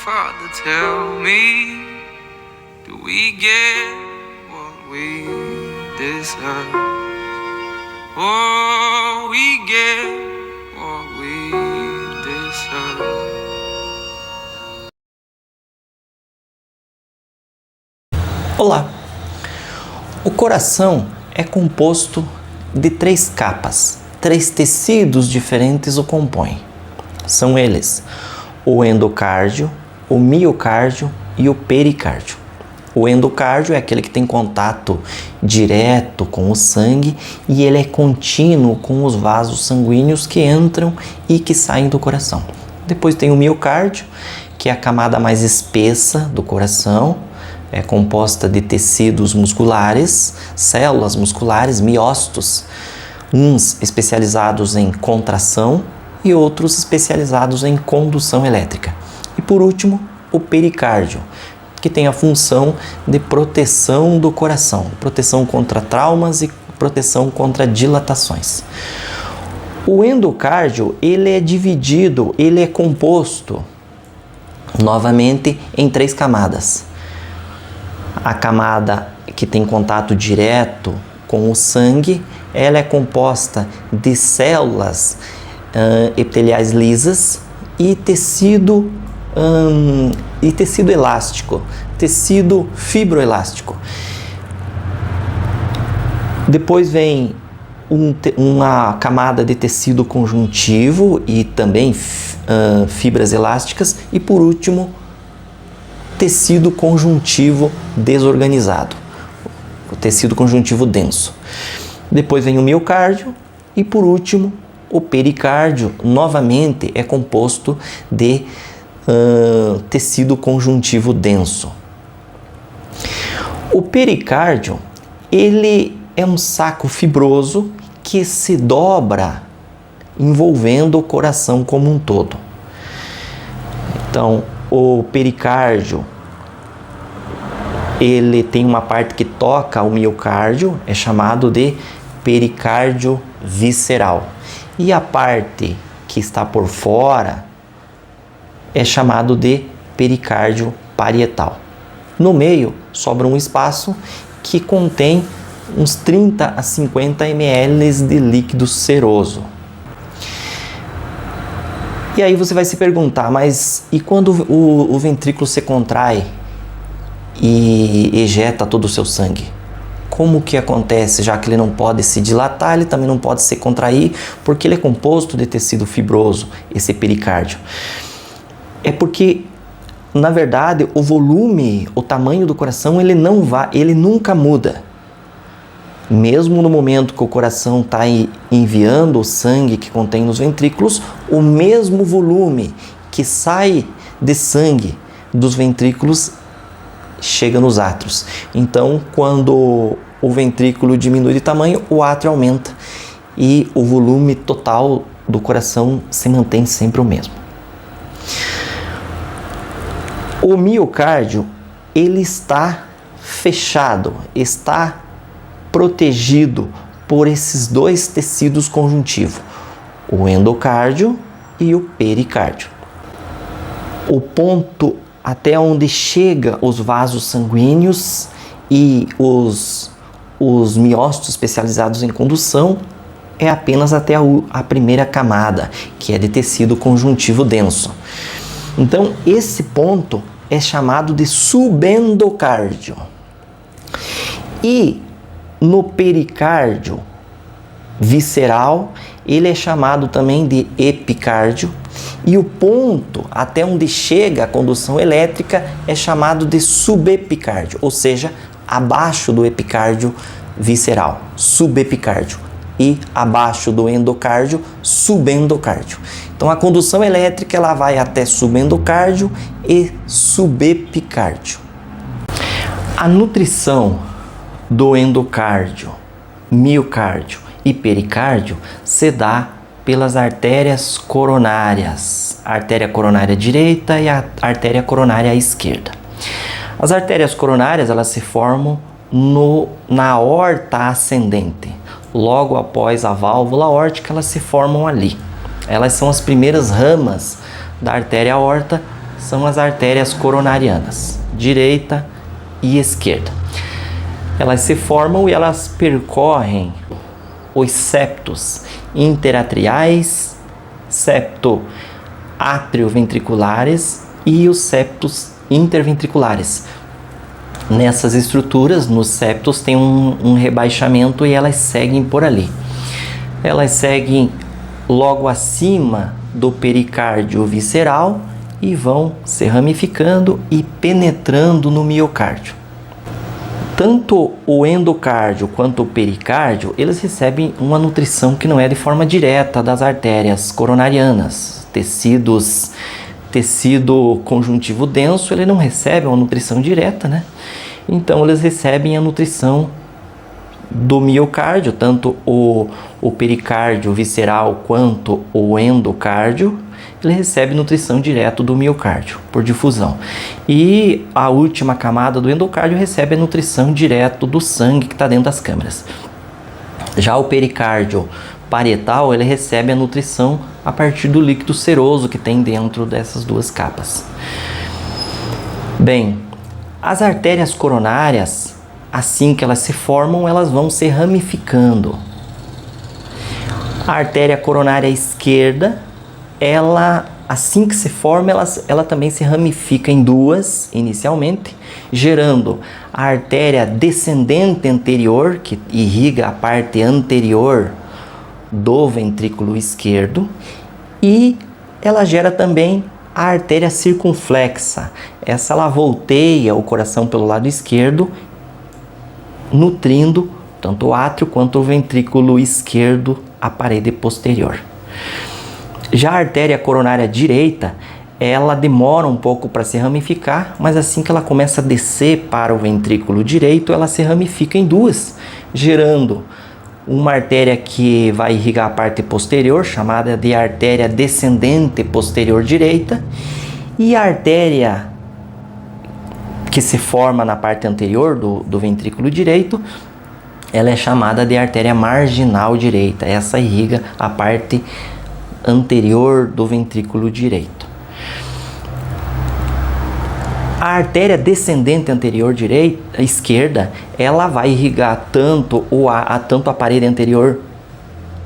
Father, tell me, do we get what we deserve? Oh, we get what we deserve. Olá! O coração é composto de 3 capas, 3 tecidos diferentes o compõem. São eles o endocárdio, o miocárdio e o pericárdio. O endocárdio é aquele que tem contato direto com o sangue e ele é contínuo com os vasos sanguíneos que entram e que saem do coração. Depois tem o miocárdio, que é a camada mais espessa do coração, é composta de tecidos musculares, células musculares, miócitos, uns especializados em contração e outros especializados em condução elétrica. E por último, o pericárdio, que tem a função de proteção do coração, proteção contra traumas e proteção contra dilatações. O endocárdio, ele é composto novamente em 3 camadas. A camada que tem contato direto com o sangue, ela é composta de células epiteliais lisas e tecido elástico, tecido fibroelástico. Depois vem uma camada de tecido conjuntivo e também fibras elásticas e por último tecido conjuntivo desorganizado, o tecido conjuntivo denso. Depois vem o miocárdio e por último o pericárdio, novamente é composto de tecido conjuntivo denso. O pericárdio, ele é um saco fibroso que se dobra envolvendo o coração como um todo. Então, o pericárdio, ele tem uma parte que toca o miocárdio, é chamado de pericárdio visceral. E a parte que está por fora é chamado de pericárdio parietal. No meio sobra um espaço que contém uns 30 a 50 ml de líquido seroso. E aí você vai se perguntar, mas e quando o ventrículo se contrai e ejeta todo o seu sangue? Como que acontece? Já que ele não pode se dilatar, ele também não pode se contrair, porque ele é composto de tecido fibroso, esse pericárdio. É porque, na verdade, o volume, o tamanho do coração, ele nunca muda. Mesmo no momento que o coração está enviando o sangue que contém nos ventrículos, o mesmo volume que sai de sangue dos ventrículos chega nos átrios. Então, quando o ventrículo diminui de tamanho, o átrio aumenta e o volume total do coração se mantém sempre o mesmo. O miocárdio, ele está fechado, está protegido por esses 2 tecidos conjuntivos, o endocárdio e o pericárdio. O ponto até onde chega os vasos sanguíneos e os miócitos especializados em condução é apenas até a primeira camada, que é de tecido conjuntivo denso. Então, esse ponto é chamado de subendocárdio. E no pericárdio visceral, ele é chamado também de epicárdio. E o ponto até onde chega a condução elétrica é chamado de subepicárdio, ou seja, abaixo do epicárdio visceral, subepicárdio. E abaixo do endocárdio, subendocárdio. Então a condução elétrica ela vai até subendocárdio e subepicárdio. A nutrição do endocárdio, miocárdio e pericárdio se dá pelas artérias coronárias, a artéria coronária direita e a artéria coronária esquerda. As artérias coronárias elas se formam na aorta ascendente. Logo após a válvula aórtica, elas se formam ali. Elas são as primeiras ramas da artéria aorta, são as artérias coronarianas, direita e esquerda. Elas se formam e elas percorrem os septos interatriais, septo atrioventriculares e os septos interventriculares. Nessas estruturas, nos septos, tem um rebaixamento e elas seguem por ali. Elas seguem logo acima do pericárdio visceral e vão se ramificando e penetrando no miocárdio. Tanto o endocárdio quanto o pericárdio, eles recebem uma nutrição que não é de forma direta das artérias coronarianas. Tecido conjuntivo denso, ele não recebe uma nutrição direta, né? Então, eles recebem a nutrição do miocárdio, tanto o pericárdio visceral quanto o endocárdio, ele recebe nutrição direto do miocárdio, por difusão. E a última camada do endocárdio recebe a nutrição direto do sangue que está dentro das câmaras. Já o pericárdio parietal, ele recebe a nutrição a partir do líquido seroso que tem dentro dessas duas capas. Bem, as artérias coronárias, assim que elas se formam, elas vão se ramificando. A artéria coronária esquerda, ela, assim que se forma, ela também se ramifica em duas, inicialmente, gerando a artéria descendente anterior, que irriga a parte anterior do ventrículo esquerdo, e ela gera também a artéria circunflexa. Essa ela volteia o coração pelo lado esquerdo, nutrindo tanto o átrio quanto o ventrículo esquerdo, a parede posterior. Já a artéria coronária direita, ela demora um pouco para se ramificar, mas assim que ela começa a descer para o ventrículo direito, ela se ramifica em duas, gerando uma artéria que vai irrigar a parte posterior, chamada de artéria descendente posterior direita, e a artéria que se forma na parte anterior do ventrículo direito, ela é chamada de artéria marginal direita. Essa irriga a parte anterior do ventrículo direito. A artéria descendente anterior esquerda, ela vai irrigar tanto a parede anterior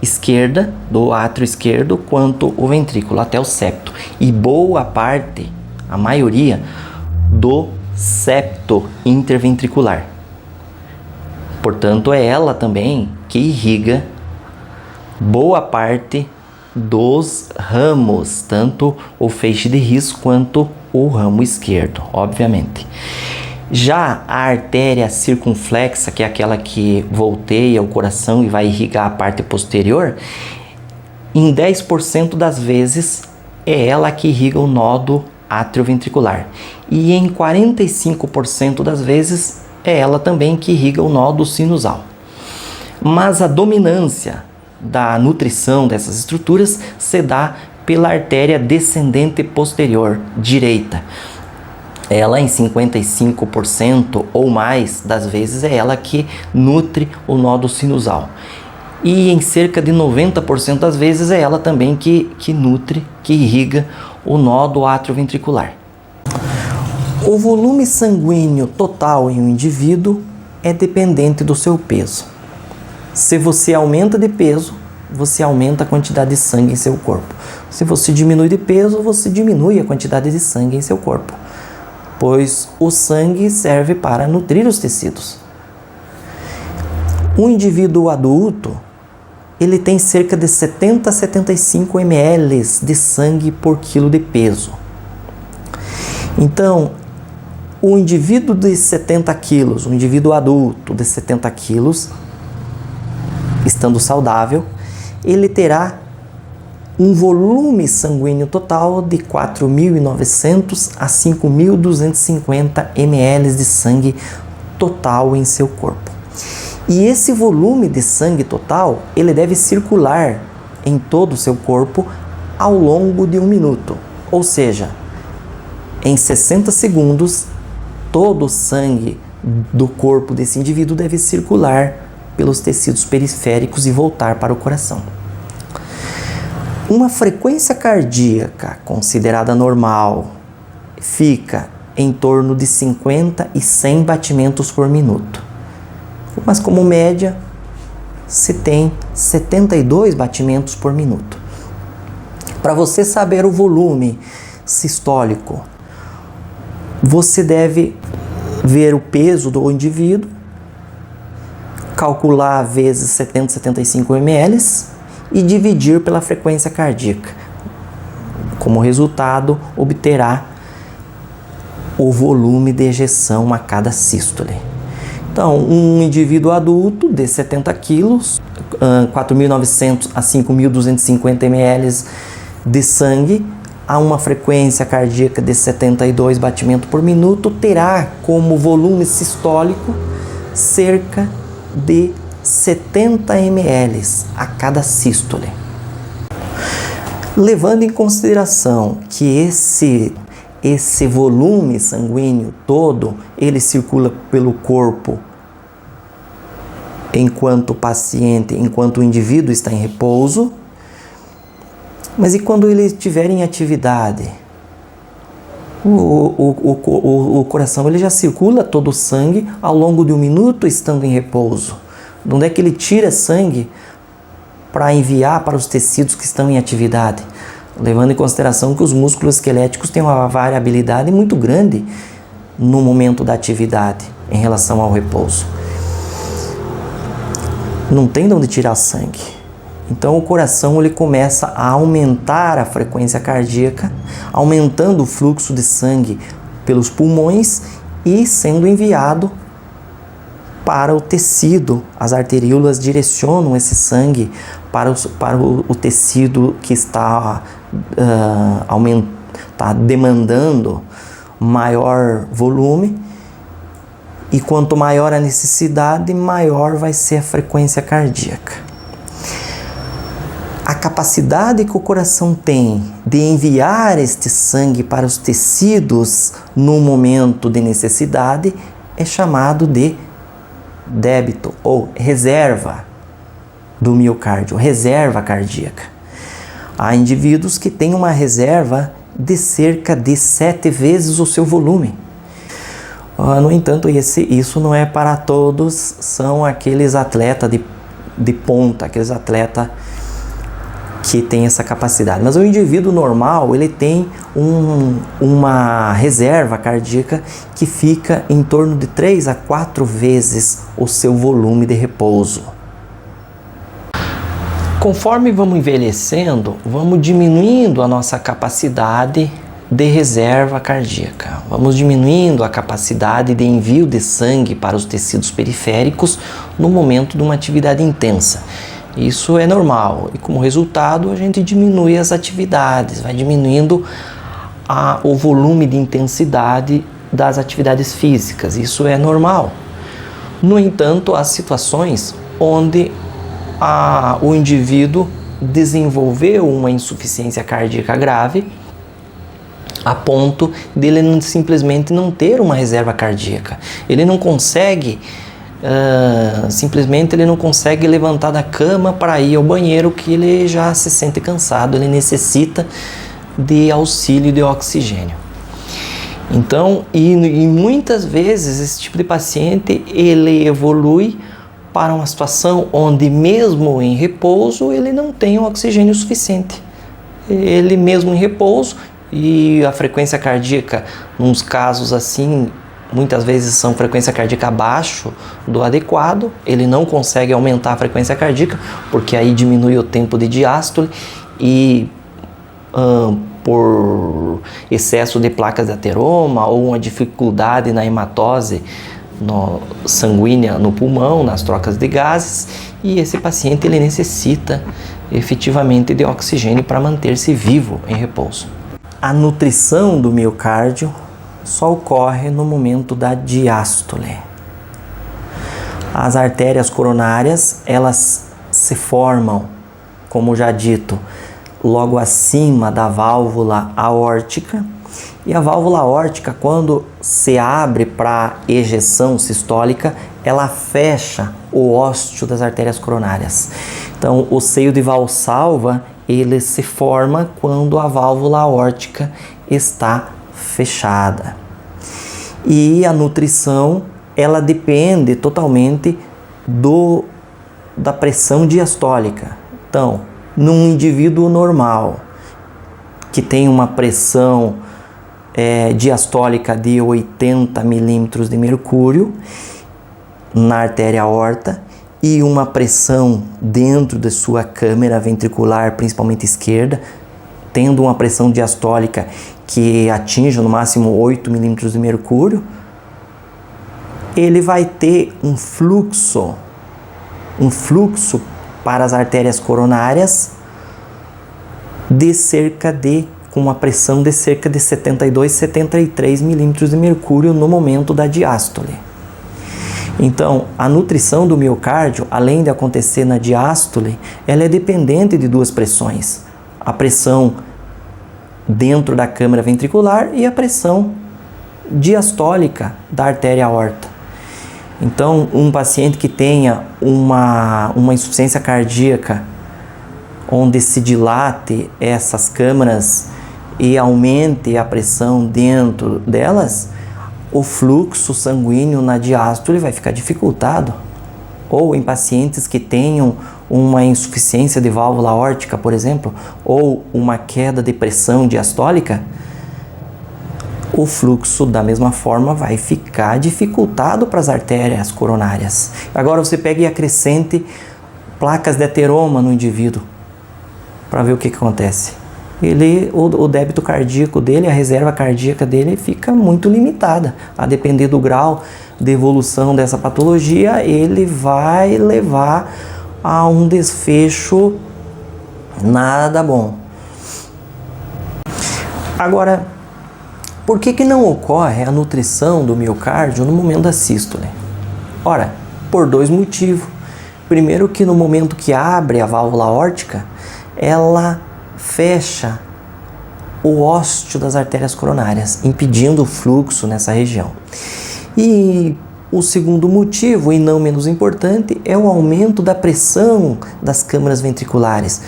esquerda do átrio esquerdo quanto o ventrículo até o septo, e boa parte, a maioria, do septo interventricular. Portanto, é ela também que irriga boa parte dos ramos, tanto o feixe de His quanto o ramo esquerdo, obviamente. Já a artéria circunflexa, que é aquela que volteia o coração e vai irrigar a parte posterior, em 10% das vezes é ela que irriga o nódo atrioventricular. E em 45% das vezes é ela também que irriga o nódo sinusal. Mas a dominância da nutrição dessas estruturas se dá pela artéria descendente posterior direita. Ela, em 55% ou mais das vezes, é ela que nutre o nódo sinusal. E em cerca de 90% das vezes é ela também que nutre, que irriga o nódo atrioventricular. O volume sanguíneo total em um indivíduo é dependente do seu peso. Se você aumenta de peso, você aumenta a quantidade de sangue em seu corpo. Se você diminui de peso, você diminui a quantidade de sangue em seu corpo, pois o sangue serve para nutrir os tecidos. Um indivíduo adulto, ele tem cerca de 70 a 75 ml de sangue por quilo de peso. Então, o indivíduo de 70 quilos, um indivíduo adulto de 70 quilos, estando saudável, ele terá um volume sanguíneo total de 4.900 a 5.250 ml de sangue total em seu corpo. E esse volume de sangue total, ele deve circular em todo o seu corpo ao longo de 1 minuto. Ou seja, em 60 segundos, todo o sangue do corpo desse indivíduo deve circular pelos tecidos periféricos e voltar para o coração. Uma frequência cardíaca considerada normal fica em torno de 50 e 100 batimentos por minuto. Mas como média, se tem 72 batimentos por minuto. Para você saber o volume sistólico, você deve ver o peso do indivíduo, calcular vezes 70, 75 ml e dividir pela frequência cardíaca. Como resultado, obterá o volume de ejeção a cada sístole. Então, um indivíduo adulto de 70 quilos, 4.900 a 5.250 ml de sangue, a uma frequência cardíaca de 72 batimentos por minuto, terá como volume sistólico cerca de 70 ml a cada sístole. Levando em consideração que esse volume sanguíneo todo, ele circula pelo corpo enquanto o indivíduo está em repouso. Mas e quando ele estiver em atividade? O coração ele já circula todo o sangue ao longo de 1 minuto estando em repouso. De onde é que ele tira sangue para enviar para os tecidos que estão em atividade? Levando em consideração que os músculos esqueléticos têm uma variabilidade muito grande no momento da atividade em relação ao repouso. Não tem de onde tirar sangue. Então o coração ele começa a aumentar a frequência cardíaca, aumentando o fluxo de sangue pelos pulmões e sendo enviado para o tecido. As arteríolas direcionam esse sangue para o tecido que está demandando maior volume, e quanto maior a necessidade, maior vai ser a frequência cardíaca. A capacidade que o coração tem de enviar este sangue para os tecidos no momento de necessidade é chamado de débito ou reserva do miocárdio, reserva cardíaca. Há indivíduos que têm uma reserva de cerca de 7 vezes o seu volume. No entanto, isso não é para todos, são aqueles atletas de ponta, aqueles atletas que tem essa capacidade. Mas o indivíduo normal, ele tem uma reserva cardíaca que fica em torno de 3 a 4 vezes o seu volume de repouso. Conforme vamos envelhecendo, vamos diminuindo a nossa capacidade de reserva cardíaca. Vamos diminuindo a capacidade de envio de sangue para os tecidos periféricos no momento de uma atividade intensa. Isso é normal e, como resultado, a gente diminui as atividades, vai diminuindo o volume de intensidade das atividades físicas. Isso é normal. No entanto, há situações onde o indivíduo desenvolveu uma insuficiência cardíaca grave a ponto de ele simplesmente não ter uma reserva cardíaca. Ele não consegue simplesmente ele não consegue levantar da cama para ir ao banheiro, que ele já se sente cansado, ele necessita de auxílio de oxigênio. Então, e muitas vezes esse tipo de paciente ele evolui para uma situação onde mesmo em repouso ele não tem o oxigênio suficiente. Ele mesmo em repouso, e a frequência cardíaca, nos casos assim, muitas vezes são frequência cardíaca abaixo do adequado, ele não consegue aumentar a frequência cardíaca, porque aí diminui o tempo de diástole e por excesso de placas de ateroma ou uma dificuldade na hematose sanguínea no pulmão, nas trocas de gases, e esse paciente ele necessita efetivamente de oxigênio para manter-se vivo em repouso. A nutrição do miocárdio só ocorre no momento da diástole. As artérias coronárias, elas se formam, como já dito, logo acima da válvula aórtica. E a válvula aórtica, quando se abre para ejeção sistólica, ela fecha o ósteo das artérias coronárias. Então, o seio de Valsalva, ele se forma quando a válvula aórtica está fechada. E a nutrição, ela depende totalmente da pressão diastólica. Então, num indivíduo normal, que tem uma pressão diastólica de 80 milímetros de mercúrio na artéria aorta e uma pressão dentro de sua câmara ventricular, principalmente esquerda, tendo uma pressão diastólica que atinja no máximo 8 milímetros de mercúrio, ele vai ter um fluxo para as artérias coronárias com uma pressão de cerca de 72, 73 milímetros de mercúrio no momento da diástole. Então, a nutrição do miocárdio, além de acontecer na diástole, ela é dependente de duas pressões. A pressão dentro da câmara ventricular e a pressão diastólica da artéria aorta. Então, um paciente que tenha uma insuficiência cardíaca onde se dilate essas câmaras e aumente a pressão dentro delas, o fluxo sanguíneo na diástole vai ficar dificultado. Ou em pacientes que tenham uma insuficiência de válvula aórtica, por exemplo, ou uma queda de pressão diastólica, o fluxo da mesma forma vai ficar dificultado para as artérias coronárias. Agora você pega e acrescente placas de ateroma no indivíduo para ver o que acontece. O débito cardíaco dele, a reserva cardíaca dele fica muito limitada. A depender do grau de evolução dessa patologia, ele vai levar a um desfecho nada bom. Agora, por que não ocorre a nutrição do miocárdio no momento da sístole? Ora, por dois motivos. Primeiro, que no momento que abre a válvula aórtica, ela fecha o ósteo das artérias coronárias, impedindo o fluxo nessa região. E o segundo motivo, e não menos importante, é o aumento da pressão das câmaras ventriculares.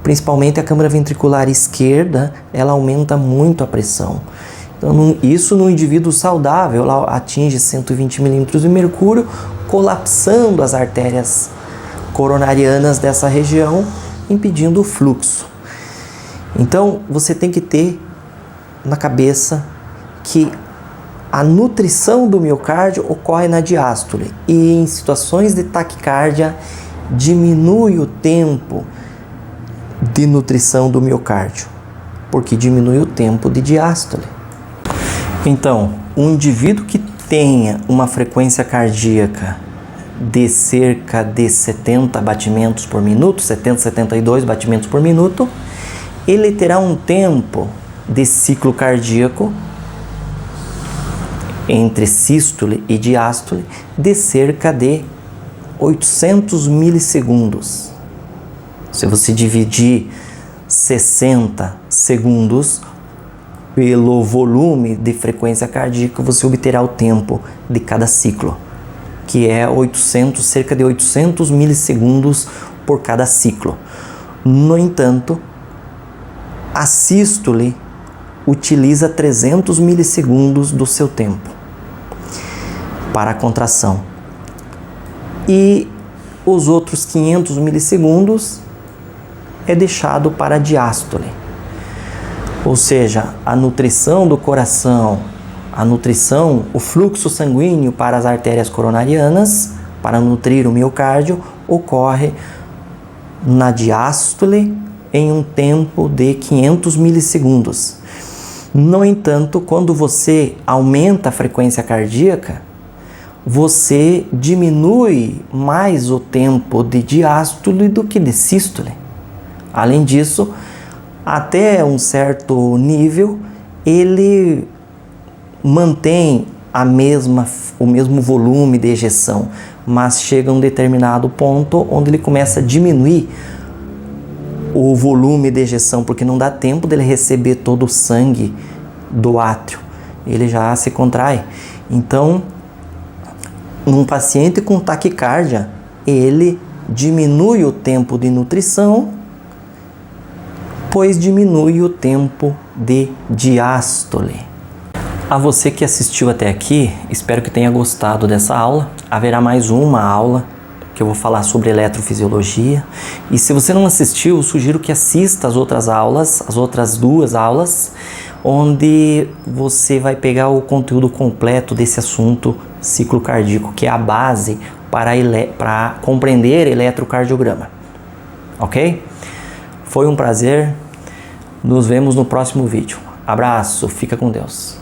Principalmente a câmara ventricular esquerda, ela aumenta muito a pressão. Então, isso no indivíduo saudável, ela atinge 120 milímetros de mercúrio, colapsando as artérias coronarianas dessa região, impedindo o fluxo. Então, você tem que ter na cabeça que a nutrição do miocárdio ocorre na diástole e em situações de taquicardia diminui o tempo de nutrição do miocárdio, porque diminui o tempo de diástole. Então, um indivíduo que tenha uma frequência cardíaca de cerca de 70 batimentos por minuto, 70, 72 batimentos por minuto, ele terá um tempo de ciclo cardíaco entre sístole e diástole de cerca de 800 milissegundos. Se você dividir 60 segundos pelo volume de frequência cardíaca, você obterá o tempo de cada ciclo, que é cerca de 800 milissegundos por cada ciclo. No entanto, a sístole utiliza 300 milissegundos do seu tempo para a contração. E os outros 500 milissegundos é deixado para a diástole. Ou seja, a nutrição do coração, o fluxo sanguíneo para as artérias coronarianas, para nutrir o miocárdio, ocorre na diástole em um tempo de 500 milissegundos. No entanto, quando você aumenta a frequência cardíaca, você diminui mais o tempo de diástole do que de sístole. Além disso, até um certo nível, ele mantém o mesmo volume de ejeção, mas chega a um determinado ponto onde ele começa a diminuir o volume de ejeção, porque não dá tempo dele receber todo o sangue do átrio, ele já se contrai. Então, num paciente com taquicardia, ele diminui o tempo de nutrição, pois diminui o tempo de diástole. A você que assistiu até aqui, espero que tenha gostado dessa aula. Haverá mais uma aula que eu vou falar sobre eletrofisiologia. E se você não assistiu, sugiro que assista as outras aulas, as outras 2 aulas, onde você vai pegar o conteúdo completo desse assunto ciclo cardíaco, que é a base para compreender eletrocardiograma. Ok? Foi um prazer. Nos vemos no próximo vídeo. Abraço, fica com Deus.